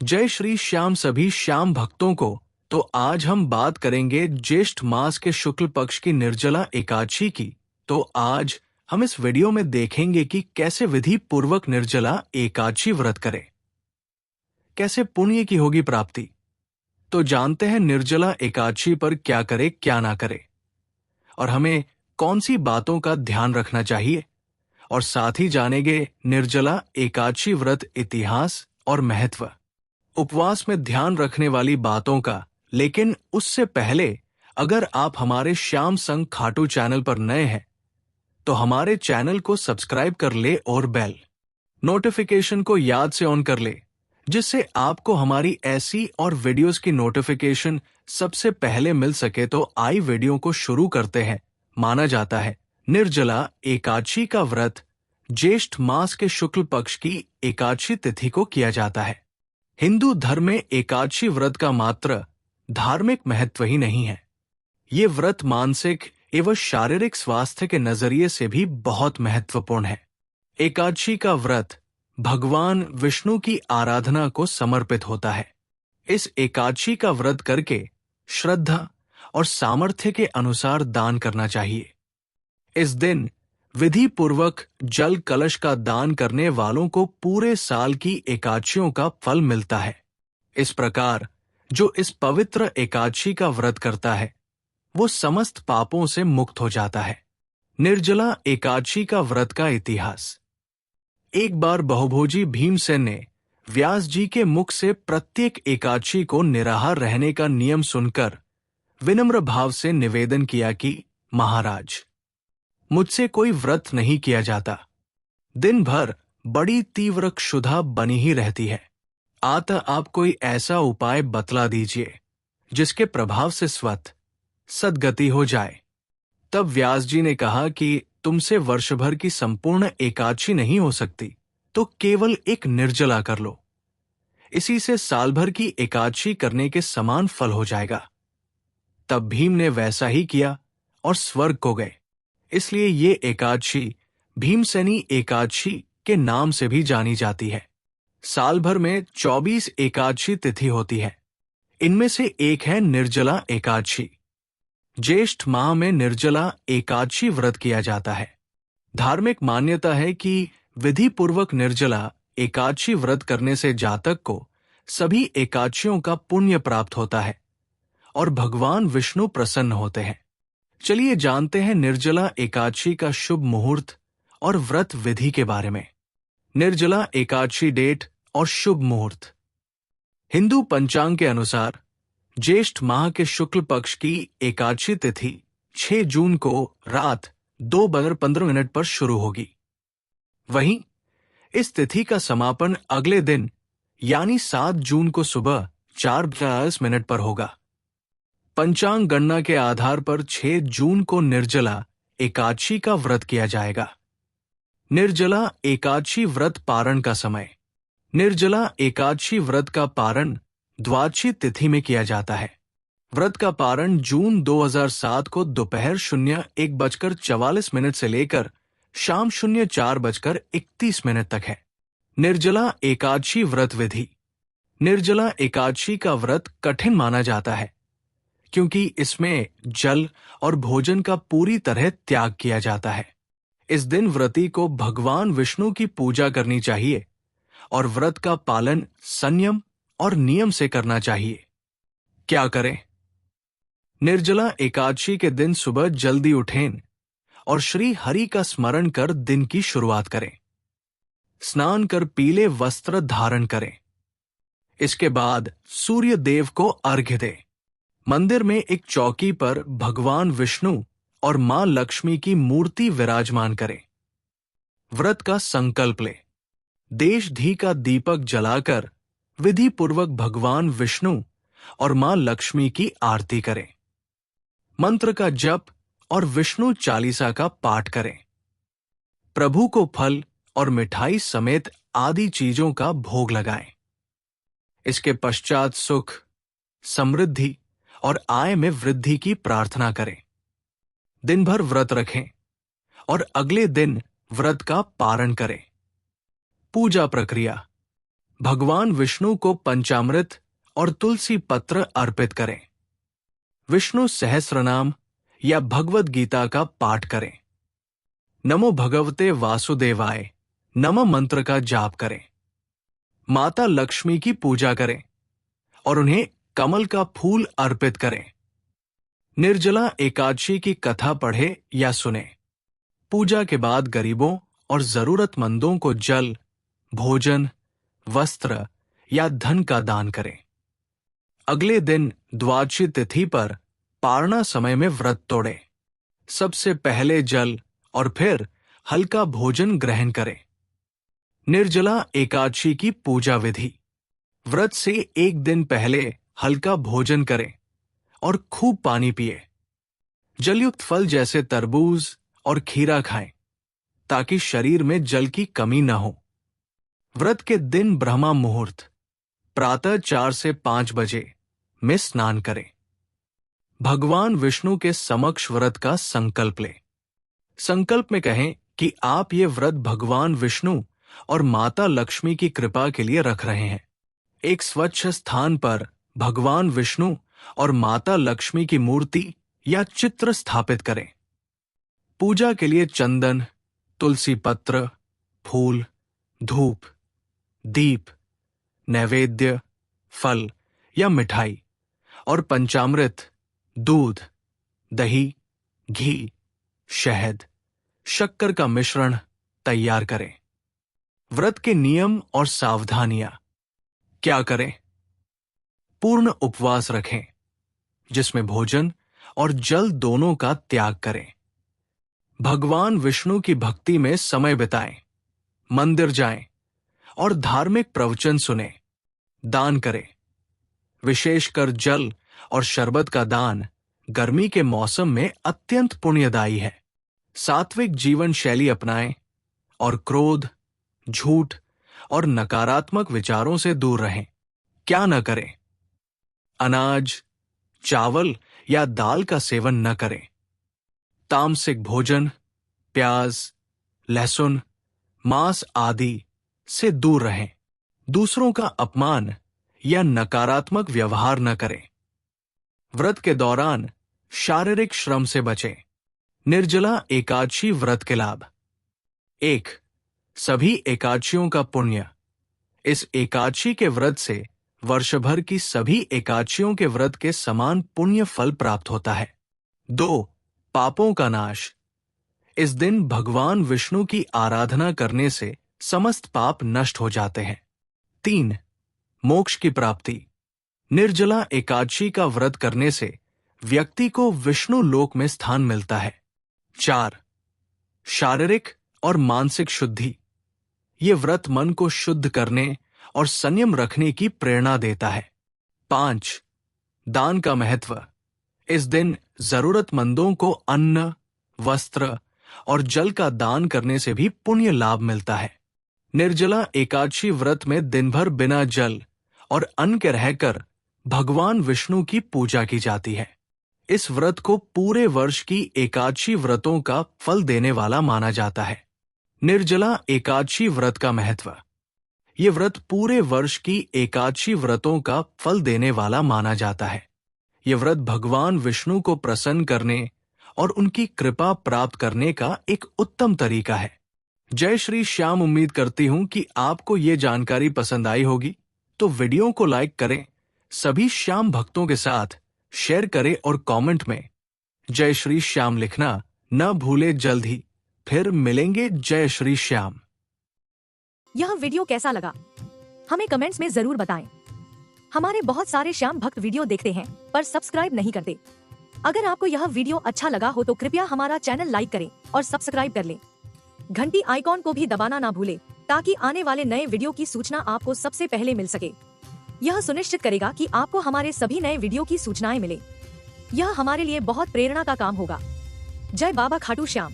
जय श्री श्याम सभी श्याम भक्तों को। तो आज हम बात करेंगे ज्येष्ठ मास के शुक्ल पक्ष की निर्जला एकादशी की। तो आज हम इस वीडियो में देखेंगे कि कैसे विधि पूर्वक निर्जला एकादशी व्रत करें, कैसे पुण्य की होगी प्राप्ति। तो जानते हैं निर्जला एकादशी पर क्या करे क्या ना करे, और हमें कौन सी बातों का ध्यान रखना चाहिए, और साथ ही जानेंगे निर्जला एकादशी व्रत इतिहास और महत्व, उपवास में ध्यान रखने वाली बातों का। लेकिन उससे पहले अगर आप हमारे श्याम संग खाटू चैनल पर नए हैं तो हमारे चैनल को सब्सक्राइब कर ले और बेल नोटिफिकेशन को याद से ऑन कर ले, जिससे आपको हमारी ऐसी और वीडियोस की नोटिफिकेशन सबसे पहले मिल सके। तो आई वीडियो को शुरू करते हैं। माना जाता है निर्जला एकादशी का व्रत ज्येष्ठ मास के शुक्ल पक्ष की एकादशी तिथि को किया जाता है। हिंदू धर्म में एकादशी व्रत का मात्र धार्मिक महत्व ही नहीं है, ये व्रत मानसिक एवं शारीरिक स्वास्थ्य के नजरिए से भी बहुत महत्वपूर्ण है। एकादशी का व्रत भगवान विष्णु की आराधना को समर्पित होता है। इस एकादशी का व्रत करके श्रद्धा और सामर्थ्य के अनुसार दान करना चाहिए। इस दिन विधि पूर्वक जल कलश का दान करने वालों को पूरे साल की एकादशियों का फल मिलता है। इस प्रकार जो इस पवित्र एकादशी का व्रत करता है वो समस्त पापों से मुक्त हो जाता है। निर्जला एकादशी का व्रत का इतिहास। एक बार बहुभोजी भीमसेन ने व्यास जी के मुख से प्रत्येक एकादशी को निराहार रहने का नियम सुनकर विनम्र भाव से निवेदन किया कि महाराज, मुझसे कोई व्रत नहीं किया जाता। दिन भर बड़ी तीव्र क्षुधा बनी ही रहती है। अतः आप कोई ऐसा उपाय बतला दीजिए जिसके प्रभाव से स्वतः सद्गति हो जाए। तब व्यास जी ने कहा कि तुमसे वर्ष भर की संपूर्ण एकादशी नहीं हो सकती, तो केवल एक निर्जला कर लो। इसी से साल भर की एकादशी करने के समान फल हो जाएगा। तब भीम ने वैसा ही किया और स्वर्ग को गए। इसलिए ये एकादशी भीमसेनी एकादशी के नाम से भी जानी जाती है। साल भर में 24 एकादशी तिथि होती है। इनमें से एक है निर्जला एकादशी। ज्येष्ठ माह में निर्जला एकादशी व्रत किया जाता है। धार्मिक मान्यता है कि विधि पूर्वक निर्जला एकादशी व्रत करने से जातक को सभी एकादशियों का पुण्य प्राप्त होता है और भगवान विष्णु प्रसन्न होते हैं। चलिए जानते हैं निर्जला एकादशी का शुभ मुहूर्त और व्रत विधि के बारे में। निर्जला एकादशी डेट और शुभ मुहूर्त। हिंदू पंचांग के अनुसार ज्येष्ठ माह के शुक्ल पक्ष की एकादशी तिथि 6 जून को रात 2:15 पर शुरू होगी। वहीं इस तिथि का समापन अगले दिन यानी 7 जून को सुबह 4:40 पर होगा। पंचांग गणना के आधार पर 6 जून को निर्जला एकादशी का व्रत किया जाएगा। निर्जला एकादशी व्रत पारण का समय। निर्जला एकादशी व्रत का पारण द्वादशी तिथि में किया जाता है। व्रत का पारण जून 2007 को दोपहर 01:44 से लेकर शाम 04:31 तक है। निर्जला एकादशी व्रत विधि। निर्जला एकादशी का व्रत कठिन माना जाता है क्योंकि इसमें जल और भोजन का पूरी तरह त्याग किया जाता है। इस दिन व्रती को भगवान विष्णु की पूजा करनी चाहिए और व्रत का पालन संयम और नियम से करना चाहिए। क्या करें? निर्जला एकादशी के दिन सुबह जल्दी उठें और श्री हरि का स्मरण कर दिन की शुरुआत करें। स्नान कर पीले वस्त्र धारण करें। इसके बाद सूर्य देव को अर्घ्य दें। मंदिर में एक चौकी पर भगवान विष्णु और मां लक्ष्मी की मूर्ति विराजमान करें। व्रत का संकल्प ले। देश धी का दीपक जलाकर विधि पूर्वक भगवान विष्णु और मां लक्ष्मी की आरती करें। मंत्र का जप और विष्णु चालीसा का पाठ करें। प्रभु को फल और मिठाई समेत आदि चीजों का भोग लगाएं। इसके पश्चात सुख, समृद्धि और आय में वृद्धि की प्रार्थना करें। दिन भर व्रत रखें और अगले दिन व्रत का पारण करें। पूजा प्रक्रिया। भगवान विष्णु को पंचामृत और तुलसी पत्र अर्पित करें। विष्णु सहस्रनाम या भगवद गीता का पाठ करें। नमो भगवते वासुदेवाय नमः मंत्र का जाप करें। माता लक्ष्मी की पूजा करें और उन्हें कमल का फूल अर्पित करें। निर्जला एकादशी की कथा पढ़े या सुने। पूजा के बाद गरीबों और जरूरतमंदों को जल, भोजन, वस्त्र या धन का दान करें। अगले दिन द्वादशी तिथि पर पारणा समय में व्रत तोड़ें। सबसे पहले जल और फिर हल्का भोजन ग्रहण करें। निर्जला एकादशी की पूजा विधि। व्रत से एक दिन पहले हल्का भोजन करें और खूब पानी पिए। जलयुक्त फल जैसे तरबूज और खीरा खाएं ताकि शरीर में जल की कमी न हो। व्रत के दिन ब्रह्मा मुहूर्त प्रातः 4 से 5 बजे में स्नान करें। भगवान विष्णु के समक्ष व्रत का संकल्प लें। संकल्प में कहें कि आप ये व्रत भगवान विष्णु और माता लक्ष्मी की कृपा के लिए रख रहे हैं। एक स्वच्छ स्थान पर भगवान विष्णु और माता लक्ष्मी की मूर्ति या चित्र स्थापित करें। पूजा के लिए चंदन, तुलसी पत्र, फूल, धूप, दीप, नैवेद्य, फल या मिठाई और पंचामृत, दूध, दही, घी, शहद, शक्कर का मिश्रण तैयार करें। व्रत के नियम और सावधानियां। क्या करें? पूर्ण उपवास रखें, जिसमें भोजन और जल दोनों का त्याग करें। भगवान विष्णु की भक्ति में समय बिताएं, मंदिर जाएं और धार्मिक प्रवचन सुनें। दान करें। विशेषकर जल और शरबत का दान गर्मी के मौसम में अत्यंत पुण्यदायी है। सात्विक जीवन शैली अपनाएं और क्रोध, झूठ और नकारात्मक विचारों से दूर रहें। क्या न करें? अनाज, चावल या दाल का सेवन न करें। तामसिक भोजन, प्याज, लहसुन, मांस आदि से दूर रहें। दूसरों का अपमान या नकारात्मक व्यवहार न करें। व्रत के दौरान शारीरिक श्रम से बचें। निर्जला एकादशी व्रत के लाभ। 1. सभी एकादशियों का पुण्य। इस एकादशी के व्रत से वर्ष भर की सभी एकादशियों के व्रत के समान पुण्य फल प्राप्त होता है। 2. पापों का नाश। इस दिन भगवान विष्णु की आराधना करने से समस्त पाप नष्ट हो जाते हैं। 3. मोक्ष की प्राप्ति। निर्जला एकादशी का व्रत करने से व्यक्ति को विष्णु लोक में स्थान मिलता है। 4. शारीरिक और मानसिक शुद्धि। ये व्रत मन को शुद्ध करने और संयम रखने की प्रेरणा देता है। 5. दान का महत्व। इस दिन जरूरतमंदों को अन्न, वस्त्र और जल का दान करने से भी पुण्य लाभ मिलता है। निर्जला एकादशी व्रत में दिन भर बिना जल और अन्न के रहकर भगवान विष्णु की पूजा की जाती है। इस व्रत को पूरे वर्ष की एकादशी व्रतों का फल देने वाला माना जाता है। निर्जला एकादशी व्रत का महत्व। ये व्रत पूरे वर्ष की एकादशी व्रतों का फल देने वाला माना जाता है। ये व्रत भगवान विष्णु को प्रसन्न करने और उनकी कृपा प्राप्त करने का एक उत्तम तरीका है। जय श्री श्याम। उम्मीद करती हूं कि आपको ये जानकारी पसंद आई होगी, तो वीडियो को लाइक करें, सभी श्याम भक्तों के साथ शेयर करें और कमेंट में जय श्री श्याम लिखना न भूले। जल्द ही फिर मिलेंगे। जय श्री श्याम। यह वीडियो कैसा लगा हमें कमेंट्स में जरूर बताएं। हमारे बहुत सारे श्याम भक्त वीडियो देखते हैं पर सब्सक्राइब नहीं करते। अगर आपको यह वीडियो अच्छा लगा हो तो कृपया हमारा चैनल लाइक करें और सब्सक्राइब कर लें। घंटी आइकॉन को भी दबाना ना भूलें ताकि आने वाले नए वीडियो की सूचना आपको सबसे पहले मिल सके। यह सुनिश्चित करेगा कि आपको हमारे सभी नए वीडियो की सूचनाएं मिले। यह हमारे लिए बहुत प्रेरणा का काम होगा। जय बाबा खाटू श्याम।